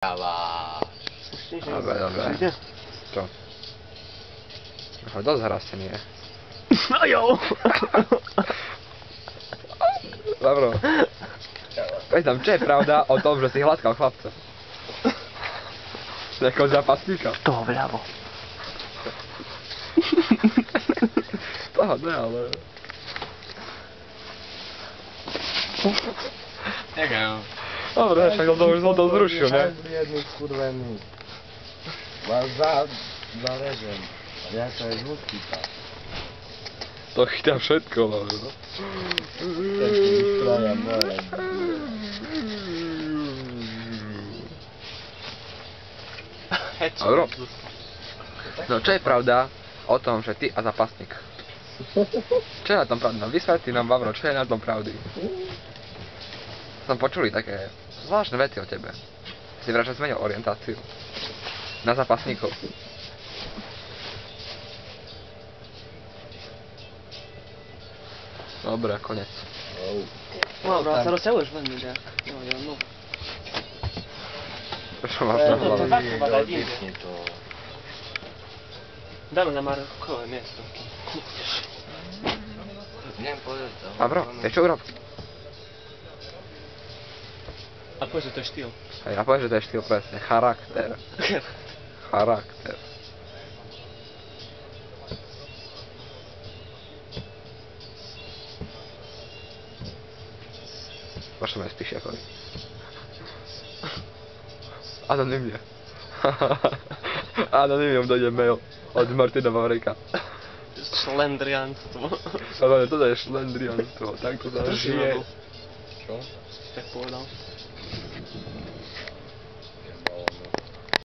Dobre, dobre. Čo? Dosť hrastený je. No jo! Dobro. Pýtam, čo je pravda o tom, že si hladkal chlapca? Nejakého zápasníka? Toho vľavo. Toho ne, ale... Neviem. Dobre, však som to zrušil, ne? Jedný skurvený. Vás zarežem. Ja sa aj zúskýta. To chytá všetko, ale... Všetky vystroja moje. Dobro. No čo je pravda o tom, že ty a zápasník? Čo je na tom pravdy? No vysvetli nám, Vavro, čo je na tom pravdy? Som počuli také zvláštne veci o tebe. Si vraj, že zmenil orientáciu. Na zápasníkov. Dobre, konec. Dobro, a sa rozťahuješ veľmi nejak. No. Prečo máš na hlave? Dáme na Markové miesto. Neviem povedať. Vavro, vieš čo urob? A povedz, že to je štýl. Hej, ja poviem, že to je štýl presne. Charakter. Charakter. Možno aj spíšiakovi. Anonymne. Anonymne dojde mail od Martina Vavrejka. Šlendrianstvo. Ale toto je šlendrianstvo, tak to sa žije. Čo? Tak povedal.